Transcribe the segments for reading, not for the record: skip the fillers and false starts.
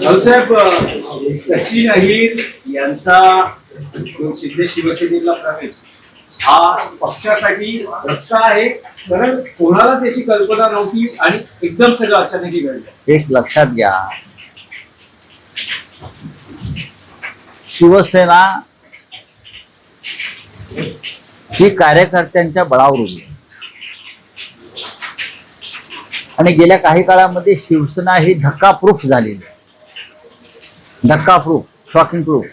रावसाहेब, सचिन अहिर यांचा जो शिंदे शिवसेनेला प्रवेश हा पक्षासाठी रक्षा आहे, कारण कोणालाच याची कल्पना नव्हती आणि एकदम सगळं अचानक घडलं. एक लक्षात घ्या, शिवसेना ही कार्यकर्त्यांच्या बळावर उभी आहे आणि गेल्या काही काळामध्ये शिवसेना ही धक्काप्रूफ झालेली आहे. धक्काप्रूफ, शॉकिंग प्रूफ.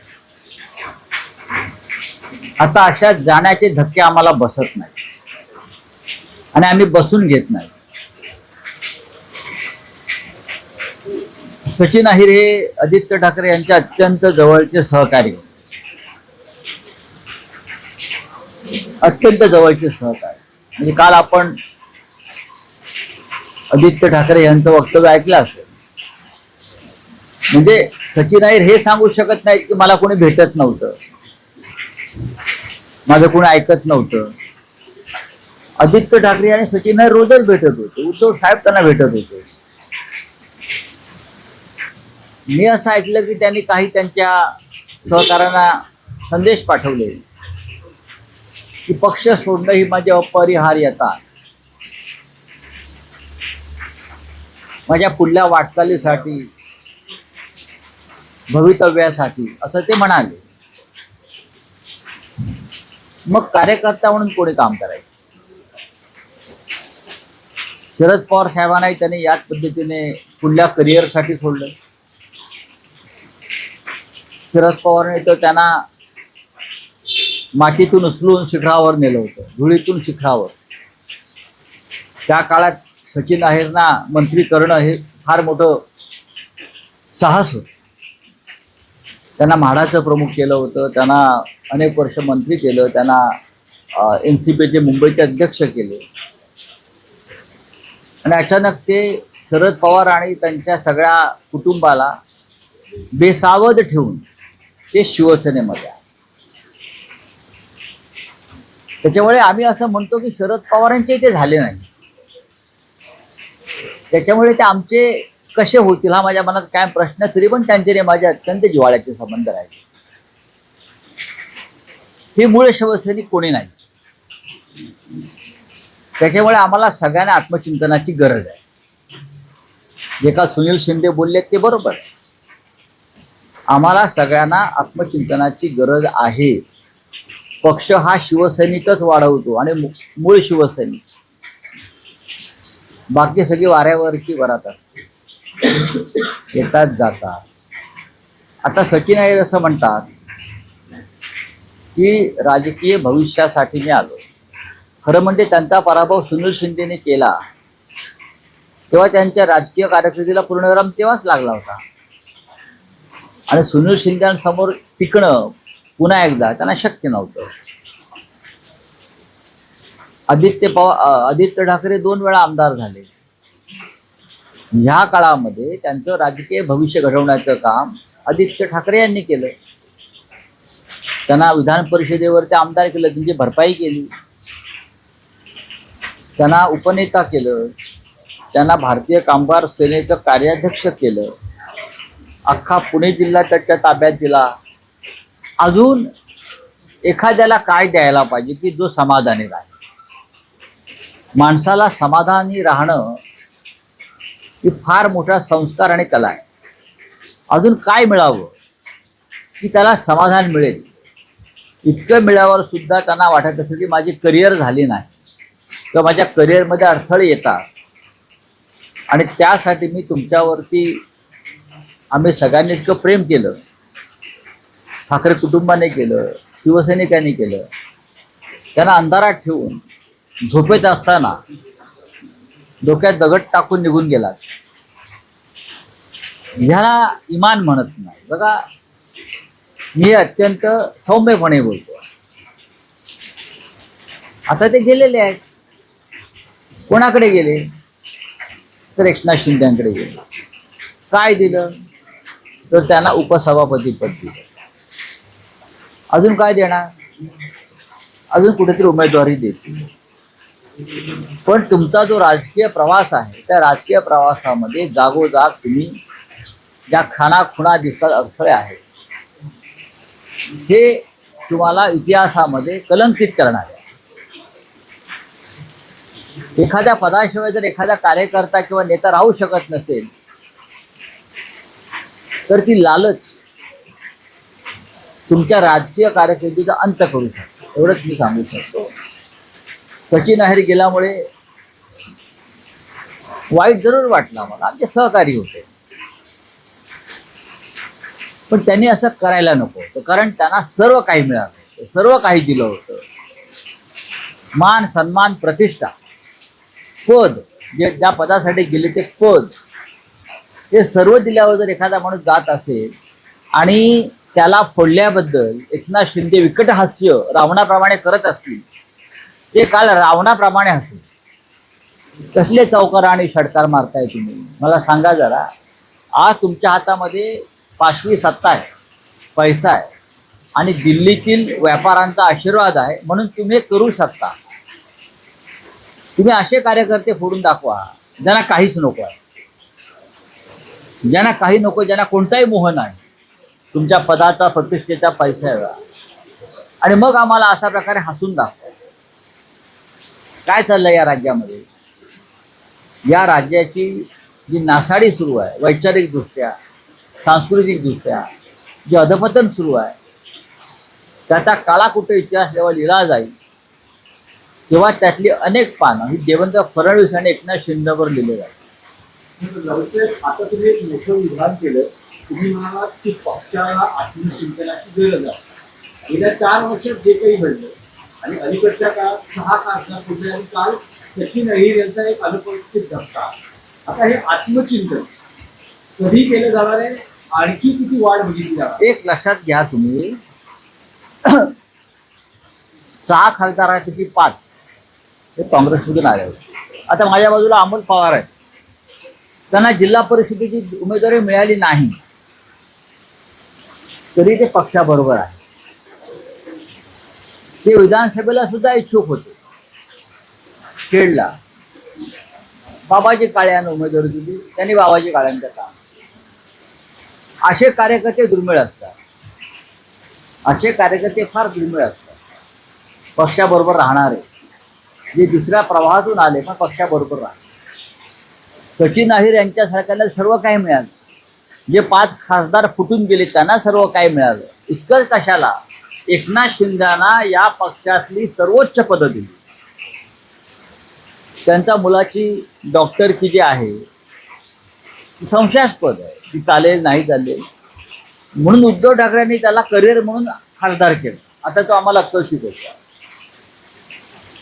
आता अशा जाण्याचे धक्के आम्हाला बसत नाही आणि आम्ही बसून घेत नाही. सचिन अहिर हे आदित्य ठाकरे यांचे अत्यंत जवळचे सहकारी, अत्यंत जवळचे सहकारी. म्हणजे काल आपण आदित्य ठाकरे यांचं वक्तव्य ऐकलं असेल. म्हणजे सचिन अहिर हे सांगू शकत नाहीत की मला कोणी भेटत नव्हतं, माझं कोणी ऐकत नव्हतं. आदित्य ठाकरे आणि सचिन अहिर रोजच भेटत होते, उद्धव साहेब त्यांना भेटत होते. मी असं ऐकलं की त्यांनी काही त्यांच्या सहकाऱ्यांना संदेश पाठवले की पक्ष सोडणं ही माझी अपरिहार्यता, माझ्या पुढल्या वाटचालीसाठी, भवितव्यासाठी, असं ते म्हणाले. मग कार्यकर्ता म्हणून कोणी काम करायचं? शरद पवार साहेबांनाही त्यांनी याच पद्धतीने पुढल्या करिअरसाठी सोडलं. शरद पवारने तर त्यांना मातीतून उचलून शिखरावर नेलं होतं, धुळीतून शिखरावर. त्या काळात सचिन अहिरना मंत्री करणं हे फार मोठं साहस होतं. त्यांना म्हाडाचं प्रमुख केलं होतं, त्यांना अनेक वर्ष मंत्री केलं, त्यांना NCPचे मुंबईचे अध्यक्ष केले. आणि अचानक ते शरद पवार आणि त्यांच्या सगळ्या कुटुंबाला बेसावध ठेवून ते शिवसेनेमध्ये आहे. त्याच्यामुळे आम्ही असं म्हणतो की शरद पवारांचे ते झाले नाही, त्याच्यामुळे ते आमचे कसे होतील हा माझ्या मनात काय प्रश्न. तरी पण त्यांचे माझे अत्यंत जिव्हाळ्याचे संबंध राहिले. हे मूळ शिवसैनिक कोणी नाही. त्याच्यामुळे आम्हाला सगळ्यांना आत्मचिंतनाची गरज आहे. जे का सुनील शिंदे बोलले ते बरोबर. आम्हाला सगळ्यांना आत्मचिंतनाची गरज आहे. पक्ष हा शिवसैनिकच वाढवतो आणि मूळ शिवसैनिक, बाकी सगळी वाऱ्यावरची वरात असते, येतात जातात. आता सचिन अहिर असं म्हणतात की राजकीय भविष्यासाठी मी आलो. खरं म्हणजे त्यांचा पराभव सुनील शिंदेने केला तेव्हा त्यांच्या राजकीय कारकिर्दीला पूर्णविराम तेव्हाच लागला होता आणि सुनील शिंदेसमोर टिकणं पुन्हा एकदा त्यांना शक्य नव्हतं. आदित्य ठाकरे 2 वेळा आमदार झाले. ह्या काळामध्ये त्यांचं राजकीय भविष्य घडवण्याचं काम आदित्य ठाकरे यांनी केलं. त्यांना विधान परिषदेवर ते आमदार केलं, त्यांची भरपाई केली, त्यांना उपनेता केलं, त्यांना भारतीय कामगार सेनेचं कार्याध्यक्ष केलं, अख्खा पुणे जिल्हा त्याच्या ताब्यात दिला. अजून एखाद्याला काय द्यायला पाहिजे की जो समाधानी राहील? माणसाला समाधानी राहणं ही फार मोठा संस्कार आणि कला आहे. अजून काय मिळावं की त्याला समाधान मिळेल? इतकं मिळावर सुद्धा त्यांना वाटत असेल की माझी करिअर झाली नाही किंवा माझ्या करिअरमध्ये अडथळे येतात आणि त्यासाठी मी तुमच्यावरती, आम्ही सगळ्यांनी इतकं प्रेम केलं, ठाकरे कुटुंबाने केलं, शिवसैनिकांनी केलं, त्यांना अंधारात ठेवून झोपेत असताना डोक्यात दगड टाकून निघून गेलात. ह्याला इमान म्हणत नाही. बघा, मी अत्यंत सौम्यपणे बोलतो. आता ते गेलेले आहेत. कोणाकडे गेले? तर एकनाथ शिंदेकडे गेले. काय दिलं? तर त्यांना उपसभापती पद दिलं. अजून काय देणार? अजून कुठेतरी उमेदवारी देतील. पण तुमचा जो राजकीय प्रवास आहे त्या राजकीय प्रवासामध्ये जागोजाग तुम्ही ज्या खाणाखुणा दिसतात, अडथळे आहेत, हे तुम्हाला इतिहासामध्ये कलंकित करणार आहे. एखाद्या पदाशिवाय जर एखादा कार्यकर्ता किंवा नेता राहू शकत नसेल तर ती लालच तुमच्या राजकीय कारकिर्दीचा अंत करू शकतो. एवढंच मी सांगू शकतो. सचिन अहिर गेल्यामुळे वाईट जरूर वाटला मला, आमचे सहकारी होते, पण त्यांनी असं करायला नको होतं. कारण त्यांना सर्व काही मिळालं होतं, सर्व काही दिलं होतं. मान, सन्मान, प्रतिष्ठा, पद, जे ज्या पदासाठी गेले ते पद, हे सर्व दिल्यावर जर एखादा माणूस जात असेल आणि त्याला फोडल्याबद्दल एकनाथ शिंदे विकट हास्य रावणाप्रमाणे करत असतील, ते काल रावणाप्रमाणे हसेल. कसले चौकार आणि षटकार मारताय तुम्ही, मला सांगा जरा. आज तुमच्या हातामध्ये पाशवी सत्ता आहे, पैसा आहे आणि दिल्लीतील व्यापाऱ्यांचा आशीर्वाद आहे, म्हणून तुम्ही करू शकता. तुम्ही असे कार्यकर्ते फोडून दाखवा ज्यांना काहीच नको आहे, ज्यांना काही नको, ज्यांना कोणताही मोह नाही तुमच्या पदाचा, प्रतिष्ठेचा, पैशाचा, आणि मग आम्हाला अशा प्रकारे हसून दाखवा. काय चाललंय या राज्यामध्ये? या राज्याची जी नासाडी सुरू आहे, वैचारिकदृष्ट्या, सांस्कृतिकदृष्ट्या जे अधपतन सुरू आहे, त्याचा काळा कुठे इतिहास जेव्हा लिहिला जाईल तेव्हा त्यातली अनेक पानं ही देवेंद्र फडणवीस आणि एकनाथ शिंदेवर लिहिले जाईल. आता तुम्ही एक मोठं विधान केलं. तुम्ही म्हणालात की पक्षाला आत्मचिंतनाची गरज आहे. गेल्या 4 वर्षात जे काही घडलं आणि अलीकडच्या काळात 6 तासापूर्वी आणि काल सचिन अहिर यांचा एक अनपेक्षित धक्का. आता हे आत्मचिंतन कधी केलं जाणार आहे? आणखी किती वाढ बघितली जाणार? एक लक्षात घ्या तुम्ही, 6 खासदारांपैकी 5 हे काँग्रेसमधून आले होते. आता माझ्या बाजूला अमोल पवार आहेत, त्यांना जिल्हा परिषदेची उमेदवारी मिळाली नाही तरी ते पक्षाबरोबर आहे. ते विधानसभेला सुद्धा इच्छुक होते. खेडला बाबाजी काळ्यांना उमेदवारी दिली, त्यांनी बाबाजी काळ्यांचं काम. असे कार्यकर्ते दुर्मिळ असतात, असे कार्यकर्ते फार दुर्मिळ असतात. पक्षाबरोबर राहणारे, जे दुसऱ्या प्रवाहातून आले पण पक्षाबरोबर राहणार. सचिन अहिर यांच्यासारख्याला सर्व काही मिळालं. जे 5 खासदार फुटून गेले त्यांना सर्व काही मिळालं. इतकंच कशाला, एकनाथ शिंदेना या पक्षातली सर्वोच्च पदं दिली. त्यांच्या मुलाची डॉक्टरकी जी आहे संशयास्पद आहे, ती चालेल नाही चालेल, म्हणून उद्धव ठाकरेंनी त्याला करिअर म्हणून खासदार केलं. आता तो आम्हाला अक्कल शिकवतो.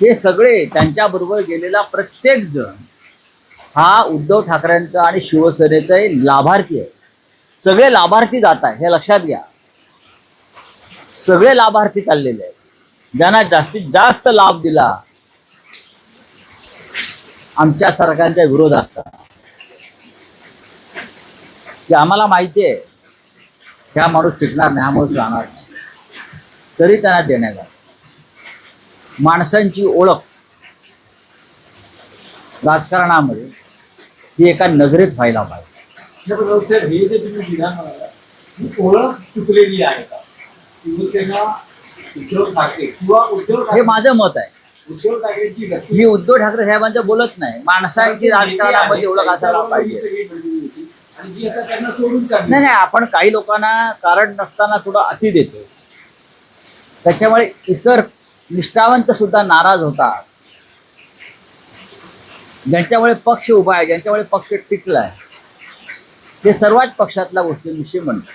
हे सगळे त्यांच्याबरोबर गेलेला प्रत्येक जण हा उद्धव ठाकरेंचा आणि शिवसेनेचा लाभार्थी आहे. सगळे लाभार्थी जात आहे, हे लक्षात घ्या. सगळे लाभार्थी चाललेले आहेत. ज्यांना जास्तीत जास्त लाभ दिला आमच्या सरकारच्या विरोधात, की आम्हाला माहिती आहे ह्या माणूस शिकणार नाही, हा माणूस राहणार नाही, तरी त्यांना देण्यात आलं. माणसांची ओळख राजकारणामध्ये ही एका नजरेत व्हायला पाहिजे. हे जे तुम्ही विधान म्हणाला, ही ओळख चुकलेली आहे का? शिवसेना, उद्धव ठाकरे किंवा उद्धव हे ठाकरे, माझं मत आहे. उद्धव ठाकरेंची व्यक्ती मी उद्धव ठाकरे साहेबांचं बोलत नाही. माणसांची राजकारणामध्ये ओळख असायला पाहिजे. सगळी बनली होती आणि जी आता त्यांना सोडून चालली. नाही, आपण काही लोकांना कारण नसताना थोडं अति देतो, त्याच्यामुळे इतर निष्ठावंत सुद्धा नाराज होतात. ज्यांच्यामुळे पक्ष उभा आहे, ज्यांच्यामुळे पक्ष टिकला आहे, ते सर्वच पक्षातल्या गोष्टींविषयी म्हणतात.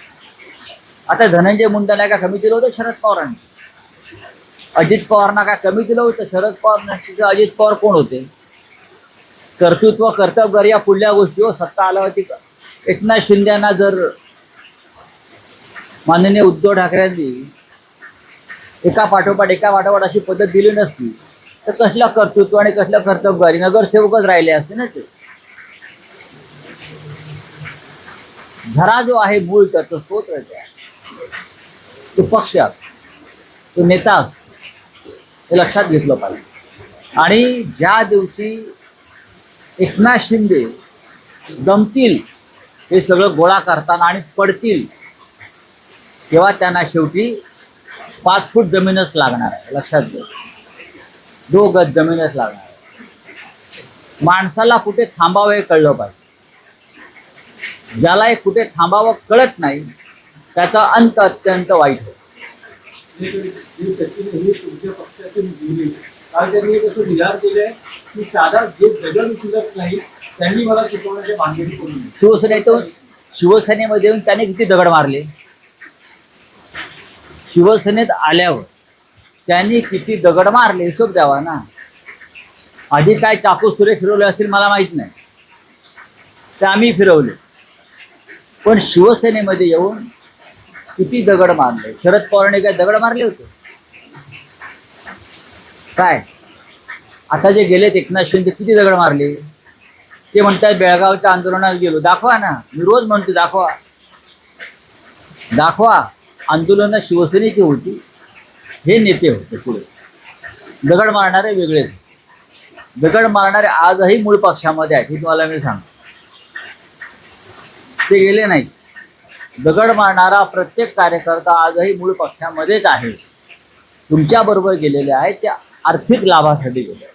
आता धनंजय मुंडेला काय कमी दिलं होतं शरद पवारांनी? अजित पवारांना काय कमी दिलं होतं? शरद पवार अजित पवार कोण होते? कर्तृत्व, कर्तव्य या पुढल्या गोष्टीवर सत्ता आल्यावरती एकनाथ शिंदेना जर माननीय उद्धव ठाकरेंनी एका पाठोपाठ अशी पद्धत दिली नसती तर कसलं कर्तृत्व आणि कसलं कर्तव्यगारी नगरसेवकच राहिले असते ना. ते धरा जो आहे मूळ त्याचा स्रोत आहे, तो पक्ष असतो, तो नेता असतो, हे लक्षात घेतलं पाहिजे. आणि ज्या दिवशी एकनाथ शिंदे जमतील हे सगळं गोळा करताना आणि पडतील तेव्हा त्यांना शेवटी 5 फूट जमीनच लागणार आहे. लक्षात घ्या, 2 गज जमीनच लागणार आहे. माणसाला कुठे थांबावं हे कळलं पाहिजे. ज्याला हे कुठे थांबावं कळत नाही त्याचा अंत अत्यंत वाईट होतो. सचिन हे तुमच्या पक्षाचे मुली कारण त्यांनी कसं विधान केलंय की साधा जे दगड उचलत नाही त्यांनी मला शिकवण्याच्या बांधणी करून शिवसेनेमध्ये येऊन त्याने किती दगड मारले. शिवसेनेत आल्यावर त्यांनी किती दगड मारले हिशोब द्यावा ना. आधी काय चाकू सुरे फिरवले असतील मला माहित नाही, ते आम्ही फिरवले. पण शिवसेनेमध्ये येऊन किती दगड मारले. शरद पवारांनी काय दगड मारले होते काय? आता जे गेलेत एकनाथ शिंदे किती दगड मारले. ते म्हणतात बेळगावच्या आंदोलनात गेलो. दाखवा ना, मी रोज म्हणतो दाखवा दाखवा. आंदोलनं शिवसेनेची होती, हे नेते होते. पुढे दगड मारणारे वेगळेच. दगड मारणारे आजही मूळ पक्षामध्ये आहेत, हे तुम्हाला मी सांगतो. ते गेले नाही. दगड मारणारा प्रत्येक कार्यकर्ता आजही मूळ पक्षामध्येच आहे. तुमच्याबरोबर गेलेले आहेत ते आर्थिक लाभासाठी गेले.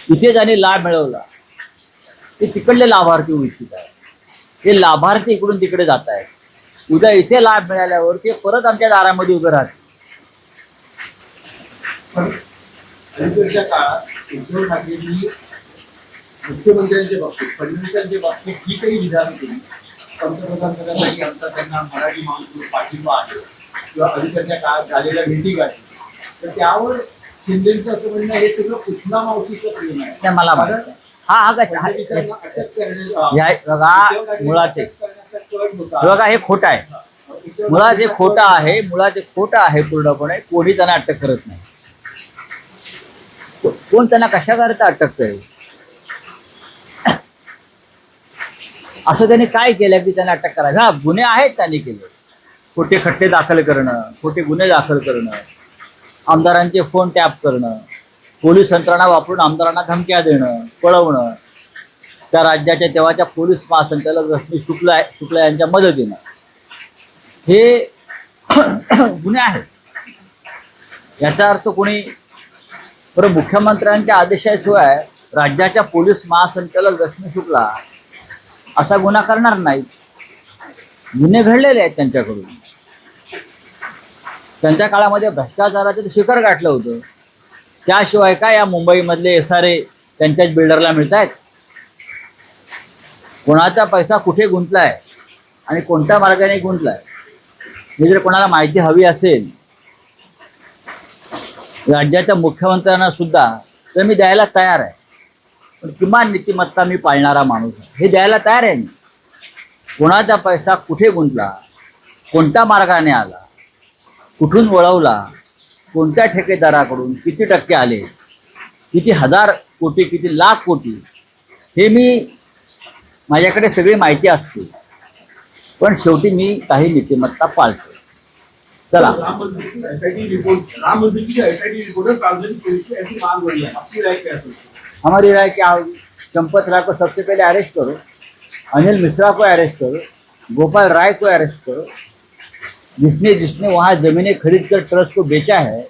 इथे ज्याने लाभ मिळवला ते तिकडले लाभार्थी इच्छित आहेत. ते लाभार्थी इकडून तिकडे जात आहेत. उद्या इथे लाभ मिळाल्यावर ते परत आमच्या दारामध्ये उभे राहतील. अलीकडच्या काळात उद्धव ठाकरेंनी मुख्यमंत्र्यांच्या बाबतीत फडणवीसांच्या बाबतीत ही काही विधान केली. पंतप्रधान पदासाठी आमचा त्यांना मराठी माणूस पाठिंबा आहे किंवा अलीकडच्या काळात झालेल्या भेटी गाठी, तर त्यावर शिंदेचं असं म्हणणं हे सगळं पुतना मावशीचं प्रेम आहे. ते मला कारण माहिती आहे. हा फडणवीसांना अटक मुळात हे खोटं आहे. मुळात हे खोटं आहे. मुळात हे खोटं आहे पूर्णपणे. कोणी त्यांना अटक करत नाही. कोण त्यांना कशा करता अटक करेल? असं त्यांनी काय केलं की त्यांना अटक करायचं? हा, गुन्हे आहेत त्यांनी केले. खोटे खटले दाखल करणं, खोटे गुन्हे दाखल करणं, आमदारांचे फोन टॅप करणं, पोलीस यंत्रणा वापरून आमदारांना धमक्या देणं, पळवणं, त्या राज्याच्या तेव्हाच्या पोलीस महासंचालक रश्मी शुक्ला यांच्या मदतीनं, हे गुन्हे आहेत. याचा अर्थ कोणी बरं मुख्यमंत्र्यांच्या आदेशाशिवाय राज्याच्या पोलीस महासंचालक रश्मी शुक्ला असा गुन्हा करणार नाहीत. गुन्हे घडलेले आहेत त्यांच्याकडून. त्यांच्या काळामध्ये भ्रष्टाचाराचं शिखर गाठलं होतं. त्याशिवाय काय या मुंबईमधले SRA त्यांच्याच बिल्डरला मिळत आहेत? कोणाचा पैसा कुठे गुंतलाय आणि कोणत्या मार्गाने गुंतलाय हे जर कोणाला माहिती हवी असेल राज्याच्या मुख्यमंत्र्यांना सुद्धा, तर मी द्यायला तयार आहे. पण किमान नीतिमत्ता मी पाळणारा माणूस आहे, हे द्यायला तयार आहे मी. कोणाचा पैसा कुठे गुंतला, कोणत्या मार्गाने आला, कुठून वळवला, कोणत्या ठेकेदाराकडून किती टक्के आले, किती हजार कोटी, किती लाख कोटी, हे माझ्याकडे सगळी माहिती असते. पण शेवटी मी काही नीतिमत्ता पाळतो. चला, राम मंदिर की SIT रिपोर्ट सार्वजनिक पुलिस की ऐसी मांग हो रही है, आपकी राय क्या है? हमारी राय क्या होगी? चंपत राय को सबसे पहले अरेस्ट करो, अनिल मिश्रा को अरेस्ट करो, गोपाल राय को अरेस्ट करो. जिसने वहाँ जमीनें खरीद कर ट्रस्ट को बेचा है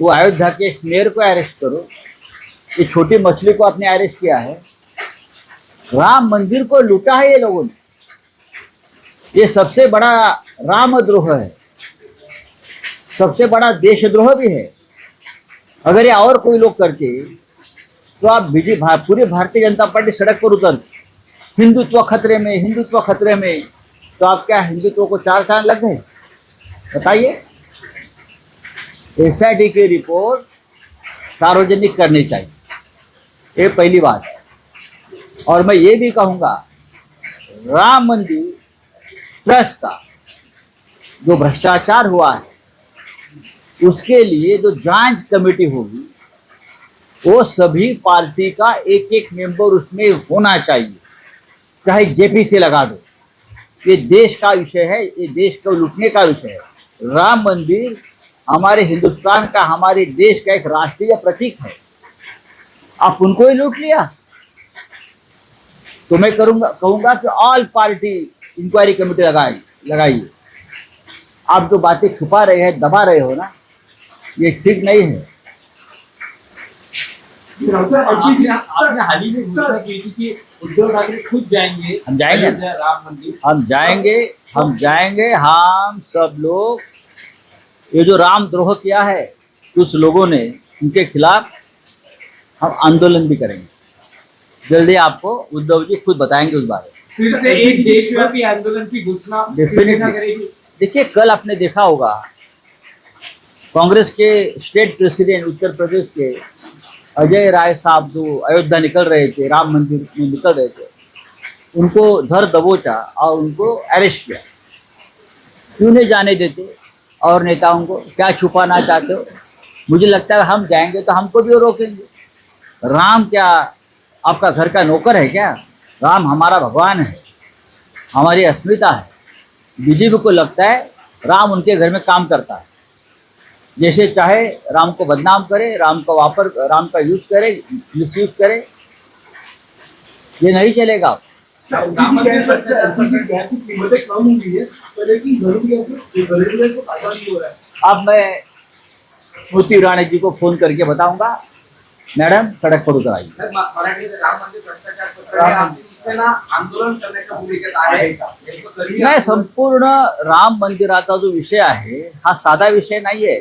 वो अयोध्या के मेयर को अरेस्ट करो. ये छोटी मछली को आपने अरेस्ट किया है. राम मंदिर को लूटा है ये लोगों ने. ये सबसे बड़ा रामद्रोह है, सबसे बड़ा देशद्रोह भी है. अगर ये और कोई लोग करते तो आप पूरी भारतीय जनता पार्टी सड़क पर उतरती. हिंदुत्व खतरे में, हिंदुत्व खतरे में. तो आप क्या हिंदुत्व को 4 चांद लग गए? बताइए. SIT की रिपोर्ट सार्वजनिक करनी चाहिए, ये पहली बात है. और मैं ये भी कहूँगा राम मंदिर ट्रस्ट का जो भ्रष्टाचार हुआ है उसके लिए जो जांच कमेटी होगी वो सभी पार्टी का एक मेंबर उसमें होना चाहिए. चाहे JP से लगा दो. ये देश का विषय है, ये देश को लूटने का विषय है. राम मंदिर हमारे हिंदुस्तान का, हमारे देश का एक राष्ट्रीय प्रतीक है. आप उनको ही लूट लिया. तो मैं कहूंगा कि ऑल पार्टी इंक्वायरी कमेटी लगाइए। आप जो बातें छुपा रहे हैं, दबा रहे हो ना, ये ठीक नहीं है। आपने हाल ही में घोषणा की थी कि उद्धव ठाकरे खुद जाएंगे, हम जाएंगे, अयोध्या राम मंदिर। हम जाएंगे, हम सब लोग। ये जो रामद्रोह किया है कुछ लोगों ने, उनके खिलाफ हम आंदोलन भी करेंगे। जल्दी आपको उद्धव जी खुद बताएंगे उस बारे में। फिर से एक देशव्यापी आंदोलन की घोषणा डेफिनेटली करेगी। देखिए, कल आपने देखा होगा कांग्रेस के स्टेट प्रेसिडेंट उत्तर प्रदेश के अजय राय साहब जो अयोध्या निकल रहे थे, राम मंदिर में निकल रहे थे, उनको धर दबोचा और उनको अरेस्ट किया। क्यों नहीं जाने देते? और नेताओं को क्या छुपाना चाहते हो? मुझे लगता है हम जाएंगे तो हमको भी रोकेंगे। राम क्या आपका घर का नौकर है क्या? राम हमारा भगवान है, हमारी अस्मिता है। बीजेपी को लगता है राम उनके घर में काम करता है, जैसे चाहे राम को बदनाम करे, राम का यूज करे, मिसयूज करे। ये नहीं चलेगा। अब मैं स्मृति ईरानी जी को फोन करके बताऊंगा, मैडम सड़क पर उतर आइए। नाही, संपूर्ण राम मंदिराचा जो विषय आहे हा साधा विषय नाहीये।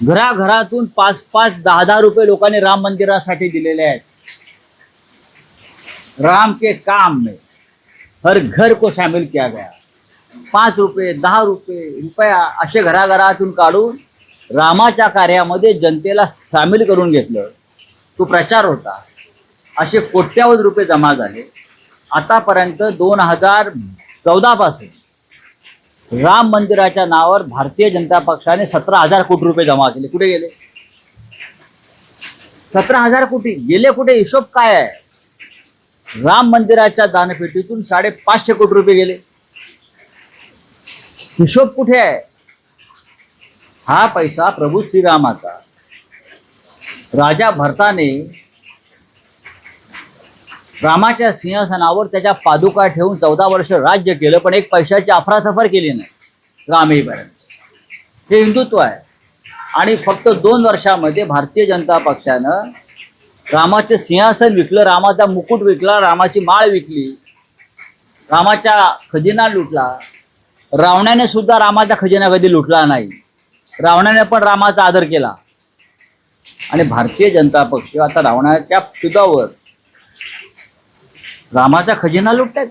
घराघरातून 5-5, 10-10 रुपये लोकांनी राम मंदिरासाठी दिलेले आहेत। राम के काम में हर घर को शामिल किया गया। 5 रुपये, 10 रुपया असे घराघरातून काढून रामाच्या कार्यामध्ये जनतेला सामील करून घेतलं। तो प्रचार होता। असे कोट्यावधी रुपये जमा झाले। आतापर्यंत 2014 पासून राम मंदिराच्या नावावर भारतीय जनता पक्षाने 17,000 कोटी रुपये जमा केले। कुठे गेले 17,000 कोटी? गेले कुठे? हिशोब काय आहे? राम मंदिराच्या दानपेटीतून 550 कोटी रुपये गेले। हिशोब कुठे आहे? हा पैसा प्रभू श्रीरामाचा राजा भरताने रामाच्या सिंहासनावर त्याच्या पादुका ठेवून 14 वर्ष राज्य केलं, पण एक पैशाची अफरातफर केली नाही राम येईपर्यंत। हे हिंदुत्व आहे। आणि फक्त 2 वर्षामध्ये भारतीय जनता पक्षानं रामाचे सिंहासन विकलं, रामाचा मुकुट विकला, रामाची माळ विकली, रामाचा खजिना लुटला। रावणाने सुद्धा रामाचा खजिना कधी लुटला नाही। रावणाने पण रामाचा आदर केला। आणि भारतीय जनता पक्ष आता रावणाच्या पितावर रामाचा खजिना लुटतात।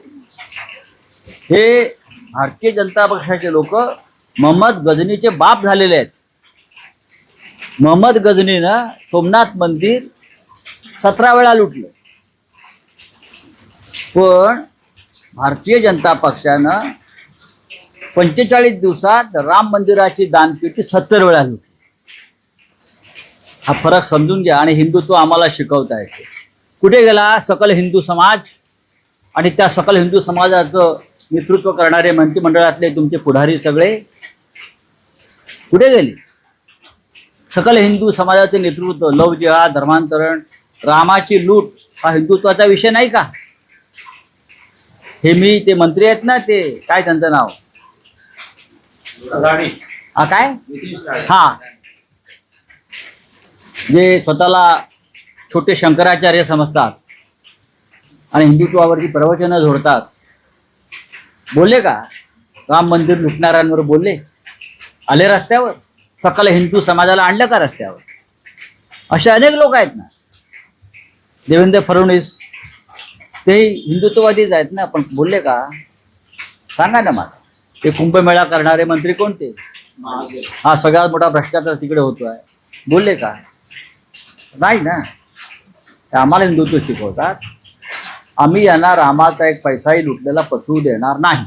हे भारतीय जनता पक्षाचे लोक मोहम्मद गजनीचे बाप झालेले आहेत। मोहम्मद गजनीनं सोमनाथ मंदिर 17 वेळा लुटलं, पण भारतीय जनता पक्षानं 45 दिवसात राम मंदिराची दानपेटी 70 वेळा लुटली। हा फरक समजून घ्या। आणि हिंदुत्व आम्हाला शिकवता येते। कुठे गेला सकल हिंदू समाज? आणि त्या सकल हिंदू समाजाचं नेतृत्व करणारे मंत्रिमंडळातले तुमचे पुढारी सगळे कुठे गेले? सकल हिंदू समाजाचे नेतृत्व, लव जिहाद, धर्मांतरण, रामाची लूट हा हिंदुत्वाचा विषय नाही का? हे मी ते मंत्री आहेत ना, ते काय त्यांचं नाव? हा काय? हा, जे स्वतःला छोटे शंकराचार्य समजतात आणि हिंदुत्वावरची प्रवचनं झोडतात, बोलले का? राम मंदिर लुटणाऱ्यांवर बोलले? आले रस्त्यावर? सकल हिंदू समाजाला आणलं का रस्त्यावर? असे अनेक लोक आहेत ना। देवेंद्र फडणवीस तेही हिंदुत्ववादीच आहेत ना, पण बोलले का? सांगा ना मला। ते कुंभमेळा करणारे मंत्री कोणते? हा सगळ्यात मोठा भ्रष्टाचार तिकडे होतोय, बोलले का? नाही ना। आम्हाला हिंदुत्व शिकवतात। आम्ही यांना रामाचा एक पैसाही लुटलेला पचवू देणार नाही।